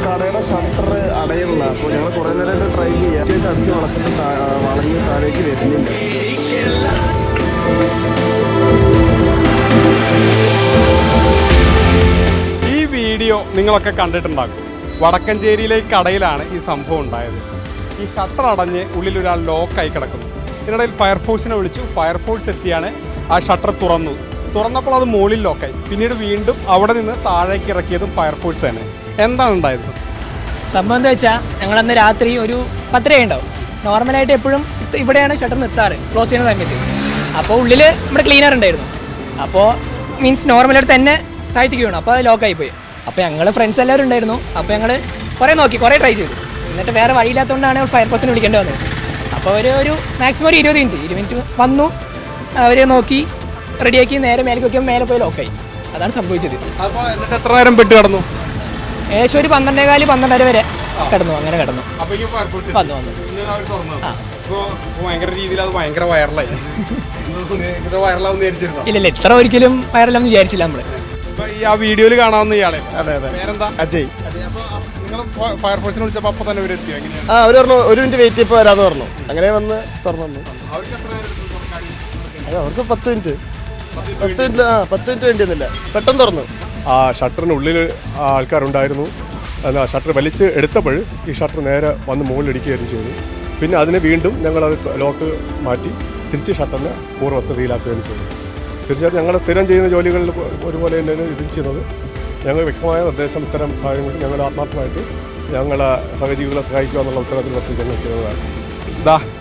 കടയുടെ ഷട്ടർ അടയുള്ള. അപ്പോൾ ഞങ്ങൾ കുറേ നേരം ട്രൈ ചെയ്യാം. അടിച്ച് വളച്ചിട്ട് വളഞ്ഞ് താഴേക്ക് വരുന്നില്ല. ഈ വീഡിയോ നിങ്ങളൊക്കെ കണ്ടിട്ടുണ്ടാകും. വടക്കഞ്ചേരിയിലെ കടയിലാണ് ഈ സംഭവം ഉണ്ടായത്. ഈ ഷട്ടർ അടഞ്ഞ് ഉള്ളിലൊരാൾ ലോക്കായി കിടക്കുന്നു. ഇതിനിടയിൽ ഫയർഫോഴ്സിനെ വിളിച്ചു. ഫയർഫോഴ്സ് എത്തിയാണ് ആ ഷട്ടർ തുറന്നപ്പോൾ അത് മുകളിൽ ലോക്കായി. പിന്നീട് വീണ്ടും അവിടെ നിന്ന് താഴേക്ക് ഇറക്കിയതും ഫയർഫോഴ്സ് തന്നെ. എന്താണ് ഉണ്ടായത്? സംഭവം എന്താ വെച്ചാൽ ഞങ്ങളന്ന് രാത്രി ഒരു 10:30 ഉണ്ടാവും. നോർമലായിട്ട് എപ്പോഴും ഇവിടെയാണ് ഷട്ടർ നിർത്താറ് ക്ലോസ് ചെയ്യുന്ന സമയത്ത്. അപ്പോൾ ഉള്ളിൽ നമ്മുടെ ക്ലീനർ ഉണ്ടായിരുന്നു. അപ്പോൾ മീൻസ് നോർമലായിട്ട് തന്നെ താഴ്ത്തിക്ക് വീണു. അപ്പോൾ അത് ലോക്കായി പോയി. അപ്പോൾ ഞങ്ങൾ ഫ്രണ്ട്സ് എല്ലാവരും ഉണ്ടായിരുന്നു. അപ്പോൾ ഞങ്ങൾ കുറേ നോക്കി, കുറേ ട്രൈ ചെയ്തു. എന്നിട്ട് വേറെ വഴിയില്ലാത്തതുകൊണ്ടാണ് ഫയർഫോഴ്സിനെ വിളിക്കേണ്ടി വന്നത്. അപ്പോൾ ഒരു മാക്സിമം ഒരു 20 മിനിറ്റ് വന്നു. അവർ നോക്കി റെഡിയാക്കി നേരെ മേലേക്ക് വയ്ക്കുമ്പോൾ മേലെ പോയി ലോക്കായി. അതാണ് സംഭവിച്ചത്. അപ്പോൾ എന്നിട്ട് എത്ര നേരം പെട്ട് കിടന്നു? ഏകദേശം ഒരു 12:15 വരെ കിടന്നു. അങ്ങനെ കിടന്നു. വന്നു ഭയങ്കര രീതിയിൽ അത് ഭയങ്കര വൈറലായി. ഇല്ല, ഇത്ര ഒരിക്കലും വൈറലാന്ന് വിചാരിച്ചില്ല നമ്മള്. ആ വീഡിയോയിൽ കാണാവുന്ന ഇയാളെ. അതെ അതെ. പേരെന്താ? അജയ്. നിങ്ങൾ ഫയർഫോഴ്സിനെ വിളിച്ചപ്പോൾ അപ്പോൾ തന്നെ അവരെത്തിയോ? അവർ പറഞ്ഞു 1 മിനിറ്റ് വെയിറ്റ് ചെയ്യപ്പോൾ വരാമെന്ന് പറഞ്ഞു. അങ്ങനെ വന്ന് തുറന്നു. അത് അവർക്ക് 10 മിനിറ്റ് വേണ്ടി വന്നില്ല. പെട്ടെന്ന് തുറന്നു. ആ ഷട്ടറിനുള്ളിൽ ആൾക്കാരുണ്ടായിരുന്നു. എന്നാൽ ഷട്ടർ വലിച്ച് എടുത്തപ്പോൾ ഈ ഷട്ടർ നേരെ വന്ന് മുകളിലിടിക്കുകയായിരുന്നു ചെയ്തു. പിന്നെ അതിന് വീണ്ടും ഞങ്ങളത് ലോക്ക് മാറ്റി തിരിച്ച് ഷട്ടറിനെ പൂർവ്വസ്ഥിതിയിലാക്കുകയാണ് ചെയ്തത്. തീർച്ചയായിട്ടും ഞങ്ങൾ സ്ഥിരം ചെയ്യുന്ന ജോലികളിൽ ഒരുപോലെ തന്നെയാണ് ഇത് ചെയ്യുന്നത്. ഞങ്ങൾ വ്യക്തമായ നിർദ്ദേശം ഇത്തരം സാഹചര്യങ്ങളിൽ ഞങ്ങൾ ആത്മാർത്ഥമായിട്ട് ഞങ്ങളെ സഹജീവികളെ സഹായിക്കുക എന്നുള്ള ഉത്തരത്തിൽ പറ്റി ഞങ്ങൾ ചെയ്യുന്നതാണ്.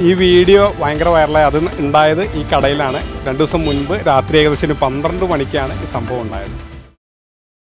ഈ വീഡിയോ ഭയങ്കര വൈറലായി. അത് ഉണ്ടായത് ഈ കടയിലാണ്. 2 ദിവസം മുൻപ് രാത്രി ഏകദേശം 12 മണിക്കാണ് ഈ സംഭവം ഉണ്ടായത്.